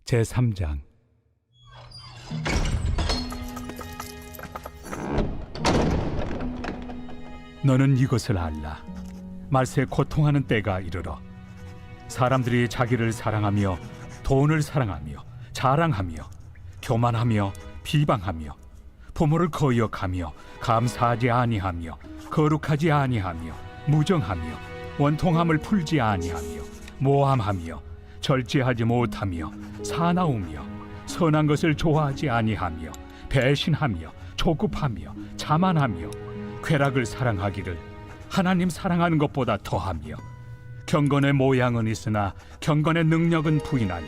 제3장. 너는 이것을 알라. 말세 고통하는 때가 이르러 사람들이 자기를 사랑하며 돈을 사랑하며 자랑하며 교만하며 비방하며 부모를 거역하며 감사하지 아니하며 거룩하지 아니하며 무정하며 원통함을 풀지 아니하며 모함하며 절제하지 못하며 사나우며 선한 것을 좋아하지 아니하며 배신하며 조급하며 자만하며 쾌락을 사랑하기를 하나님 사랑하는 것보다 더하며 경건의 모양은 있으나 경건의 능력은 부인하니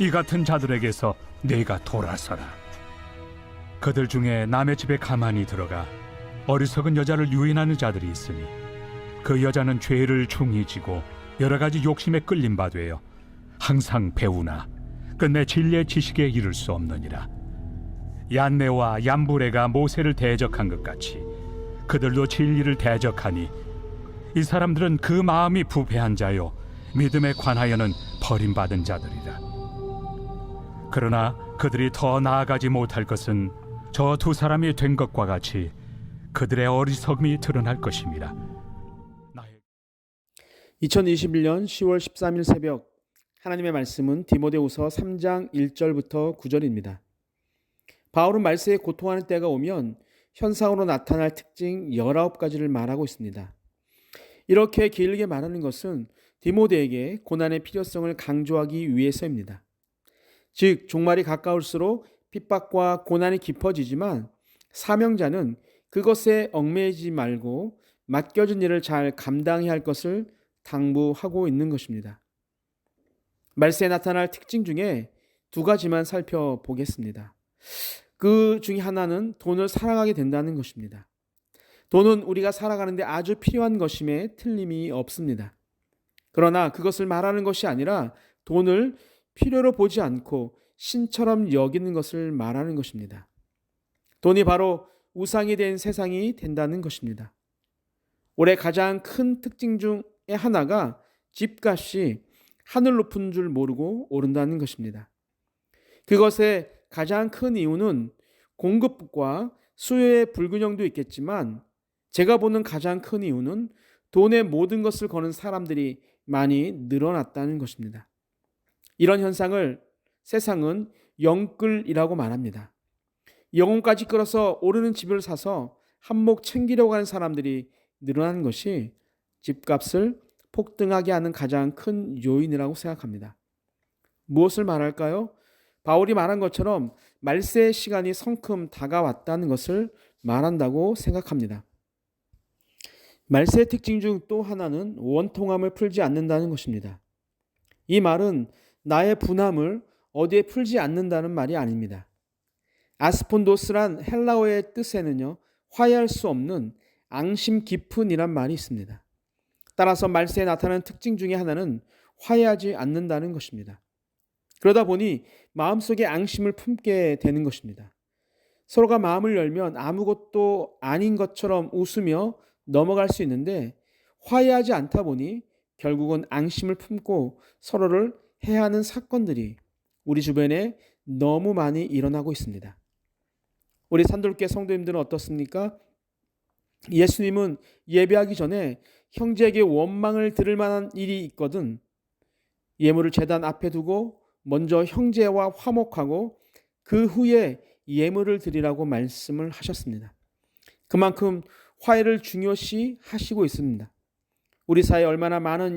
이 같은 자들에게서 내가 돌아서라. 그들 중에 남의 집에 가만히 들어가 어리석은 여자를 유인하는 자들이 있으니 그 여자는 죄를 중히 지고 여러 가지 욕심에 끌린 바 되어 항상 배우나 끝내 진리의 지식에 이를 수 없느니라. 얀네와 얀부레가 모세를 대적한 것 같이 그들도 진리를 대적하니 이 사람들은 그 마음이 부패한 자요 믿음에 관하여는 버림받은 자들이라. 그러나 그들이 더 나아가지 못할 것은 저 두 사람이 된 것과 같이 그들의 어리석음이 드러날 것입니다. 2021년 10월 13일 새벽 하나님의 말씀은 디모데후서 3장 1절부터 9절입니다. 바울은 말세에 고통하는 때가 오면 현상으로 나타날 특징 19가지를 말하고 있습니다. 이렇게 길게 말하는 것은 디모데에게 고난의 필요성을 강조하기 위해서입니다. 즉 종말이 가까울수록 핍박과 고난이 깊어지지만 사명자는 그것에 얽매이지 말고 맡겨진 일을 잘 감당해야 할 것을 당부하고 있는 것입니다. 말세에 나타날 특징 중에 두 가지만 살펴보겠습니다. 그 중에 하나는 돈을 사랑하게 된다는 것입니다. 돈은 우리가 살아가는데 아주 필요한 것임에 틀림이 없습니다. 그러나 그것을 말하는 것이 아니라 돈을 필요로 보지 않고 신처럼 여기는 것을 말하는 것입니다. 돈이 바로 우상이 된 세상이 된다는 것입니다. 올해 가장 큰 특징 중에 하나가 집값이 하늘 높은 줄 모르고 오른다는 것입니다. 그것의 가장 큰 이유는 공급과 수요의 불균형도 있겠지만 제가 보는 가장 큰 이유는 돈에 모든 것을 거는 사람들이 많이 늘어났다는 것입니다. 이런 현상을 세상은 영끌이라고 말합니다. 영혼까지 끌어서 오르는 집을 사서 한몫 챙기려고 하는 사람들이 늘어나는 것이 집값을 폭등하게 하는 가장 큰 요인이라고 생각합니다. 무엇을 말할까요? 바울이 말한 것처럼 말세의 시간이 성큼 다가왔다는 것을 말한다고 생각합니다. 말세의 특징 중 또 하나는 원통함을 풀지 않는다는 것입니다. 이 말은 나의 분함을 어디에 풀지 않는다는 말이 아닙니다. 아스폰도스란 헬라어의 뜻에는요, 화해할 수 없는 앙심 깊은이란 말이 있습니다. 따라서 말세에 나타나는 특징 중에 하나는 화해하지 않는다는 것입니다. 그러다 보니 마음속에 앙심을 품게 되는 것입니다. 서로가 마음을 열면 아무것도 아닌 것처럼 웃으며 넘어갈 수 있는데 화해하지 않다 보니 결국은 앙심을 품고 서로를 해하는 사건들이 우리 주변에 너무 많이 일어나고 있습니다. 우리 산돌교회 성도님들은 어떻습니까? 예수님은 예배하기 전에 형제에게 원망을 들을 만한 일이 있거든 예물을 제단 앞에 두고 먼저 형제와 화목하고 그 후에 예물을 드리라고 말씀을 하셨습니다. 그만큼 화해를 중요시 하시고 있습니다. 우리 사회에 얼마나 많은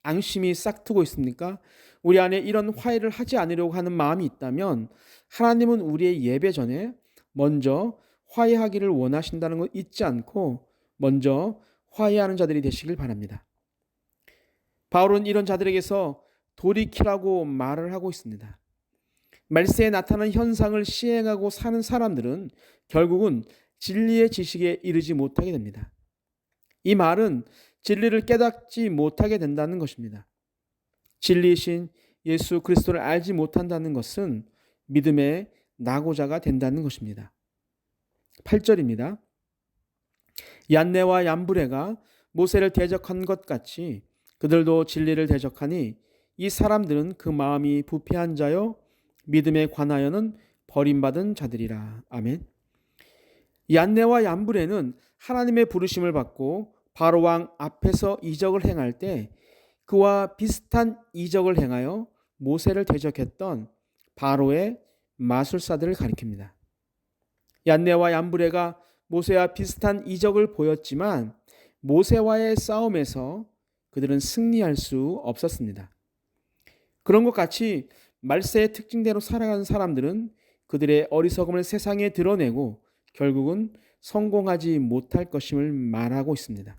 앙심이 싹트고 있습니까? 우리 안에 이런 화해를 하지 않으려고 하는 마음이 있다면 하나님은 우리의 예배 전에 먼저 화해하기를 원하신다는 것 잊지 않고 먼저 화해하는 자들이 되시길 바랍니다. 바울은 이런 자들에게서 돌이키라고 말을 하고 있습니다. 말세에 나타난 현상을 시행하고 사는 사람들은 결국은 진리의 지식에 이르지 못하게 됩니다. 이 말은 진리를 깨닫지 못하게 된다는 것입니다. 진리이신 예수 그리스도를 알지 못한다는 것은 믿음의 낙오자가 된다는 것입니다. 8절입니다. 얀네와 얀브레가 모세를 대적한 것 같이 그들도 진리를 대적하니 이 사람들은 그 마음이 부패한 자요 믿음에 관하여는 버림받은 자들이라. 아멘. 얀네와 얀브레는 하나님의 부르심을 받고 바로 왕 앞에서 이적을 행할 때 그와 비슷한 이적을 행하여 모세를 대적했던 바로의 마술사들을 가리킵니다. 얀네와 얀브레가 모세와 비슷한 이적을 보였지만 모세와의 싸움에서 그들은 승리할 수 없었습니다. 그런 것 같이 말세의 특징대로 살아가는 사람들은 그들의 어리석음을 세상에 드러내고 결국은 성공하지 못할 것임을 말하고 있습니다.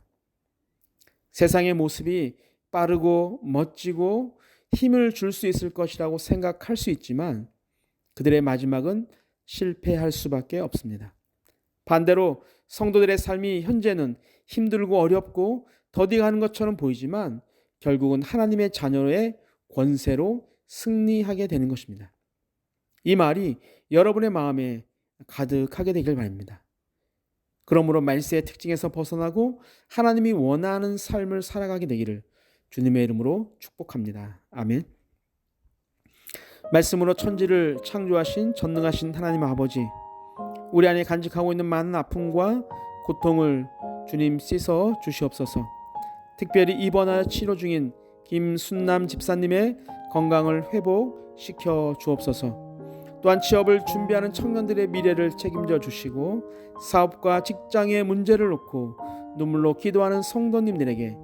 세상의 모습이 빠르고 멋지고 힘을 줄 수 있을 것이라고 생각할 수 있지만 그들의 마지막은 실패할 수밖에 없습니다. 반대로 성도들의 삶이 현재는 힘들고 어렵고 더디가는 것처럼 보이지만 결국은 하나님의 자녀의 권세로 승리하게 되는 것입니다. 이 말이 여러분의 마음에 가득하게 되길 바랍니다. 그러므로 말세의 특징에서 벗어나고 하나님이 원하는 삶을 살아가게 되기를 주님의 이름으로 축복합니다. 아멘. 말씀으로 천지를 창조하신 전능하신 하나님 아버지, 우리 안에 간직하고 있는 많은 아픔과 고통을 주님 씻어 주시옵소서. 특별히 입원하여 치료 중인 김순남 집사님의 건강을 회복시켜 주옵소서. 또한 취업을 준비하는 청년들의 미래를 책임져 주시고 사업과 직장의 문제를 놓고 눈물로 기도하는 성도님들에게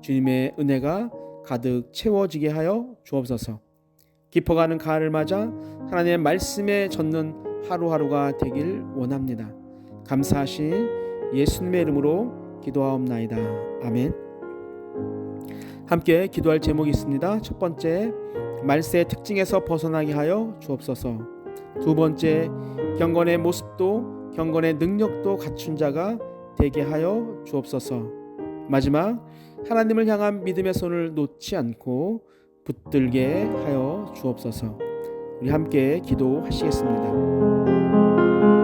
주님의 은혜가 가득 채워지게 하여 주옵소서. 깊어가는 가을을 맞아 하나님의 말씀에 젖는 하루하루가 되길 원합니다. 감사하신 예수님의 이름으로 기도하옵나이다. 아멘. 함께 기도할 제목이 있습니다. 첫 번째, 말세의 특징에서 벗어나게 하여 주옵소서. 두 번째, 경건의 모습도 경건의 능력도 갖춘 자가 되게 하여 주옵소서. 마지막, 하나님을 향한 믿음의 손을 놓지 않고 붙들게 하여 주옵소서. 우리 함께 기도하시겠습니다.